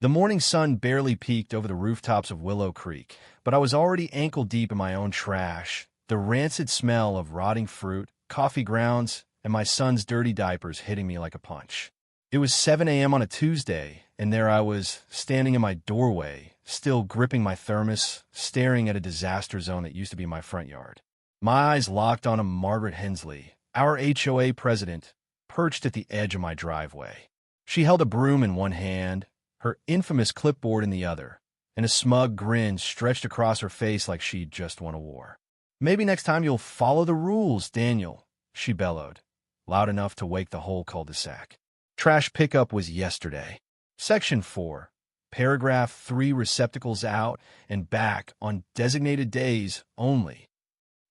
The morning sun barely peeked over the rooftops of Willow Creek, but I was already ankle-deep in my own trash, the rancid smell of rotting fruit, coffee grounds, and my son's dirty diapers hitting me like a punch. It was 7 a.m. on a Tuesday, and there I was, standing in my doorway, still gripping my thermos, staring at a disaster zone that used to be my front yard. My eyes locked on Margaret Hensley, our HOA president, perched at the edge of my driveway. She held a broom in one hand, her infamous clipboard in the other, and a smug grin stretched across her face like she'd just won a war. "Maybe next time you'll follow the rules, Daniel," she bellowed, loud enough to wake the whole cul-de-sac. Trash pickup was yesterday. Section 4, paragraph 3, receptacles out and back on designated days only.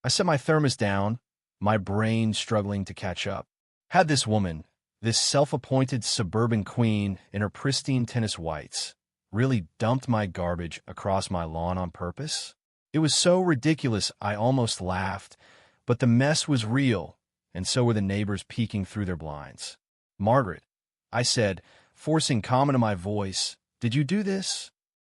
I set my thermos down, my brain struggling to catch up. Had this woman, this self-appointed suburban queen in her pristine tennis whites, really dumped my garbage across my lawn on purpose? It was so ridiculous I almost laughed, but the mess was real, and so were the neighbors peeking through their blinds. "Margaret," I said, forcing calm into my voice, "did you do this?"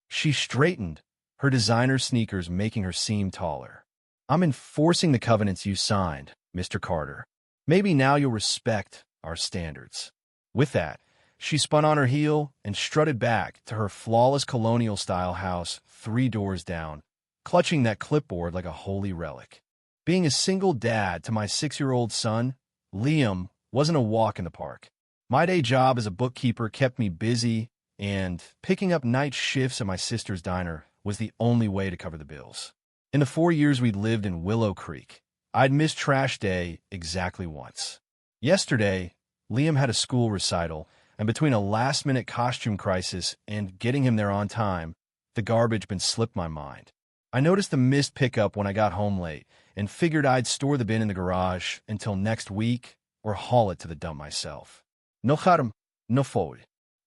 She straightened, her designer sneakers making her seem taller. "I'm enforcing the covenants you signed, Mr. Carter. Maybe now you'll respect our standards." With that, she spun on her heel and strutted back to her flawless colonial-style house 3 doors down, clutching that clipboard like a holy relic. Being a single dad to my 6-year-old son, Liam, wasn't a walk in the park. My day job as a bookkeeper kept me busy, and picking up night shifts at my sister's diner was the only way to cover the bills. In the 4 years we'd lived in Willow Creek, I'd missed trash day exactly once. Yesterday, Liam had a school recital, and between a last-minute costume crisis and getting him there on time, the garbage bin slipped my mind. I noticed the missed pickup when I got home late and figured I'd store the bin in the garage until next week or haul it to the dump myself. No harm, no foul.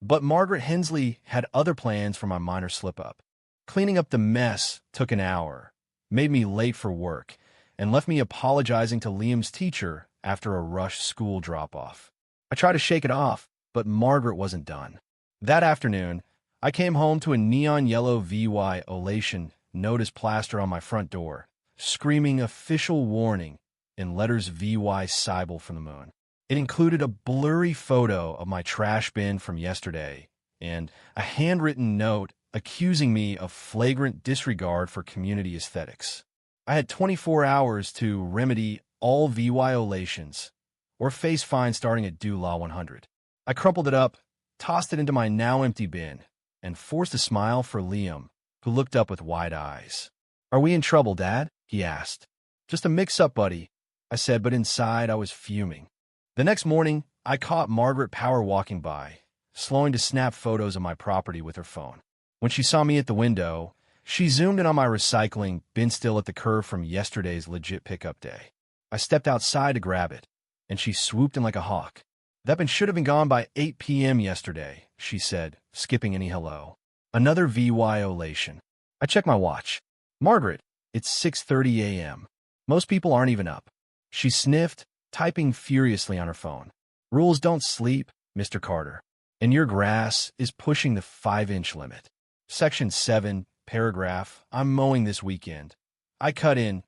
But Margaret Hensley had other plans for my minor slip-up. Cleaning up the mess took an hour, made me late for work, and left me apologizing to Liam's teacher after a rushed school drop-off. I tried to shake it off, but Margaret wasn't done. That afternoon, I came home to a neon yellow violation notice plastered on my front door, screaming official warning in letters VY Cybele from the moon. It included a blurry photo of my trash bin from yesterday and a handwritten note accusing me of flagrant disregard for community aesthetics. I had 24 hours to remedy all violations or face fines starting at due law 100. I crumpled it up, tossed it into my now empty bin, and forced a smile for Liam, who looked up with wide eyes. "Are we in trouble, Dad?" he asked. "Just a mix-up, buddy," I said, but inside I was fuming. The next morning, I caught Margaret power walking by, slowing to snap photos of my property with her phone. When she saw me at the window, she zoomed in on my recycling bin still at the curve from yesterday's legit pickup day. I stepped outside to grab it, and she swooped in like a hawk. "That bin should have been gone by 8 p.m. yesterday," she said, skipping any hello. Another violation. I checked my watch. "Margaret, it's 6:30 a.m. Most people aren't even up." She sniffed, typing furiously on her phone. "Rules don't sleep, Mr. Carter, and your grass is pushing the 5-inch limit." Section 7, paragraph, "I'm mowing this weekend." I cut in,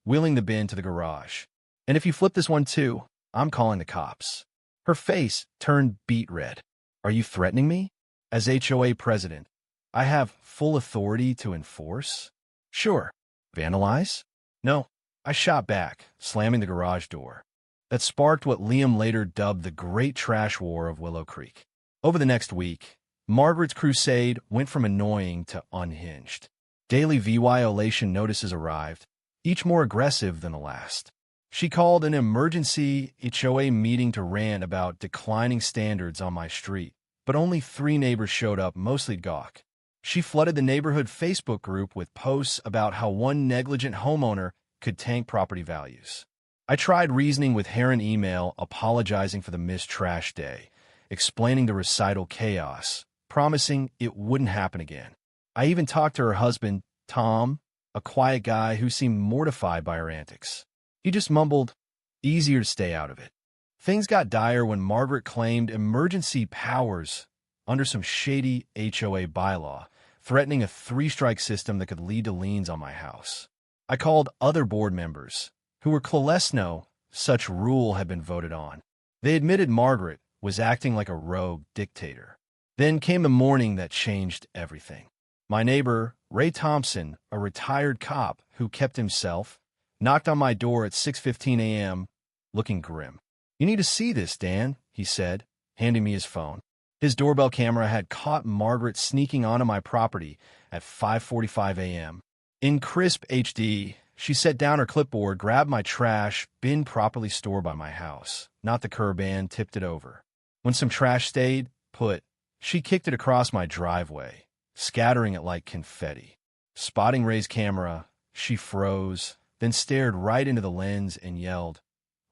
wheeling the bin to the garage. "And if you flip this one too, I'm calling the cops." Her face turned beet red. "Are you threatening me? As HOA president, I have full authority to enforce?" "Sure." "Vandalize?" "No." I shot back, slamming the garage door. That sparked what Liam later dubbed the Great Trash War of Willow Creek. Over the next week, Margaret's crusade went from annoying to unhinged. Daily violation notices arrived, each more aggressive than the last. She called an emergency HOA meeting to rant about declining standards on my street, but only 3 neighbors showed up, mostly gawk. She flooded the neighborhood Facebook group with posts about how one negligent homeowner could tank property values. I tried reasoning with her in email, apologizing for the missed trash day, explaining the recital chaos, promising it wouldn't happen again. I even talked to her husband, Tom, a quiet guy who seemed mortified by her antics. He just mumbled, "Easier to stay out of it." Things got dire when Margaret claimed emergency powers under some shady HOA bylaw, threatening a three-strike system that could lead to liens on my house. I called other board members, who were clueless no such rule had been voted on. They admitted Margaret was acting like a rogue dictator. Then came the morning that changed everything. My neighbor, Ray Thompson, a retired cop who kept himself, knocked on my door at 6:15 a.m., looking grim. "You need to see this, Dan," he said, handing me his phone. His doorbell camera had caught Margaret sneaking onto my property at 5:45 a.m. In crisp HD, she set down her clipboard, grabbed my trash bin properly stored by my house, not the curb, and tipped it over. When some trash stayed put, she kicked it across my driveway, scattering it like confetti. Spotting Ray's camera, she froze, then stared right into the lens and yelled,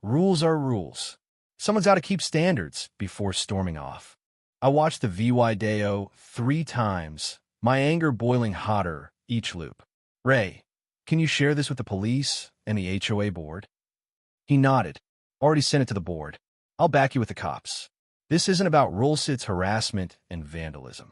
"Rules are rules. Someone's got to keep standards," before storming off. I watched the video 3 times, my anger boiling hotter each loop. "Ray, can you share this with the police and the HOA board?" He nodded. "Already sent it to the board. I'll back you with the cops. This isn't about rules, it's harassment and vandalism."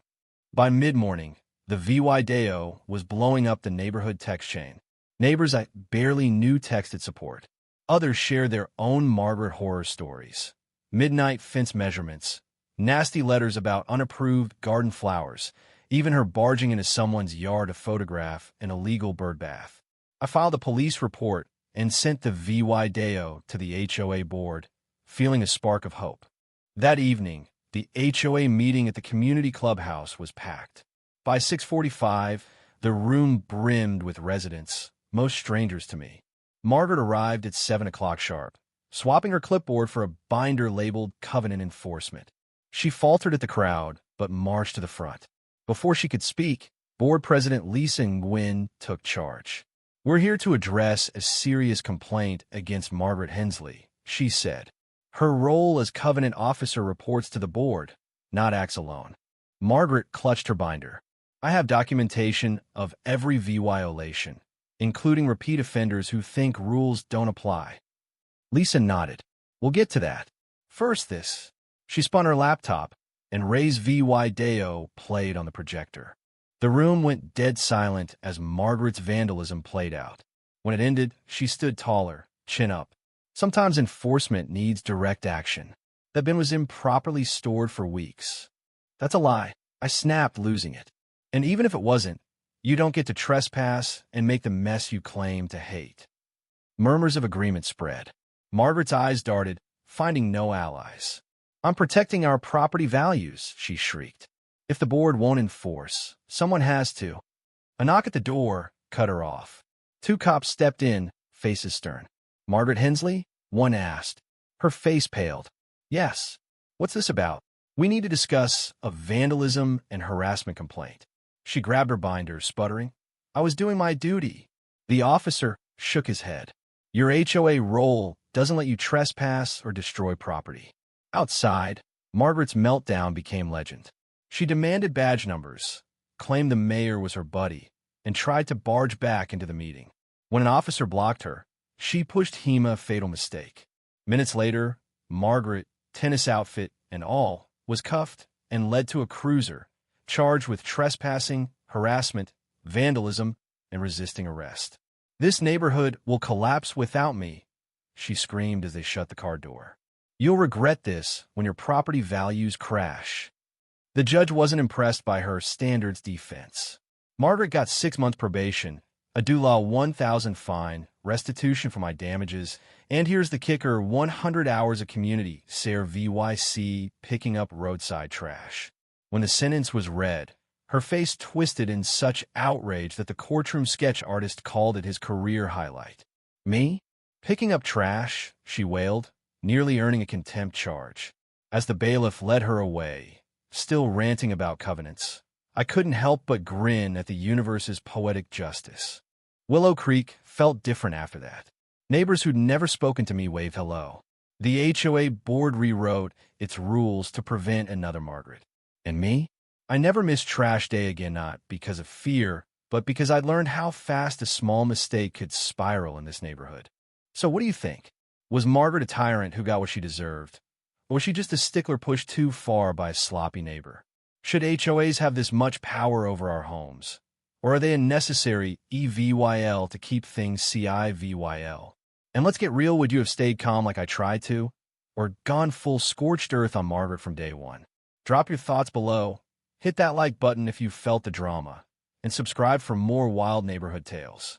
By mid-morning, the video was blowing up the neighborhood text chain. Neighbors I barely knew texted support. Others shared their own Margaret horror stories. Midnight fence measurements, nasty letters about unapproved garden flowers, even her barging into someone's yard to photograph an illegal bird bath. I filed a police report and sent the video to the HOA board, feeling a spark of hope. That evening, the HOA meeting at the community clubhouse was packed. By 6:45, the room brimmed with residents, most strangers to me. Margaret arrived at 7 o'clock sharp, swapping her clipboard for a binder labeled Covenant Enforcement. She faltered at the crowd, but marched to the front. Before she could speak, Board President Lisa Nguyen took charge. "We're here to address a serious complaint against Margaret Hensley," she said. "Her role as Covenant officer reports to the board, not acts alone." Margaret clutched her binder. "I have documentation of every violation, including repeat offenders who think rules don't apply." Lisa nodded. "We'll get to that. First this." She spun her laptop, and Ray's video played on the projector. The room went dead silent as Margaret's vandalism played out. When it ended, she stood taller, chin up. "Sometimes enforcement needs direct action. That bin was improperly stored for weeks." "That's a lie," I snapped, losing it. "And even if it wasn't, you don't get to trespass and make the mess you claim to hate." Murmurs of agreement spread. Margaret's eyes darted, finding no allies. "I'm protecting our property values," she shrieked. "If the board won't enforce, someone has to." A knock at the door cut her off. 2 cops stepped in, faces stern. "Margaret Hensley?" one asked. Her face paled. "Yes. What's this about?" "We need to discuss a vandalism and harassment complaint." She grabbed her binder, sputtering. "I was doing my duty." The officer shook his head. "Your HOA role doesn't let you trespass or destroy property." Outside, Margaret's meltdown became legend. She demanded badge numbers, claimed the mayor was her buddy, and tried to barge back into the meeting. When an officer blocked her, she pushed HEMA fatal mistake. Minutes later, Margaret, tennis outfit and all, was cuffed and led to a cruiser, charged with trespassing, harassment, vandalism, and resisting arrest. "This neighborhood will collapse without me," she screamed as they shut the car door. "You'll regret this when your property values crash." The judge wasn't impressed by her standards defense. Margaret got 6 months probation, a DULA $1,000 fine, restitution for my damages, and here's the kicker, 100 hours of community service picking up roadside trash. When the sentence was read, her face twisted in such outrage that the courtroom sketch artist called it his career highlight. "Me? Picking up trash?" she wailed, nearly earning a contempt charge. As the bailiff led her away, still ranting about covenants, I couldn't help but grin at the universe's poetic justice. Willow Creek felt different after that. Neighbors who'd never spoken to me waved hello. The HOA board rewrote its rules to prevent another Margaret. And me? I never missed trash day again, not because of fear, but because I'd learned how fast a small mistake could spiral in this neighborhood. So what do you think? Was Margaret a tyrant who got what she deserved? Or was she just a stickler pushed too far by a sloppy neighbor? Should HOAs have this much power over our homes? Or are they a necessary EVYL to keep things CIVYL? And let's get real, would you have stayed calm like I tried to? Or gone full scorched earth on Margaret from day one? Drop your thoughts below, hit that like button if you felt the drama, and subscribe for more wild neighborhood tales.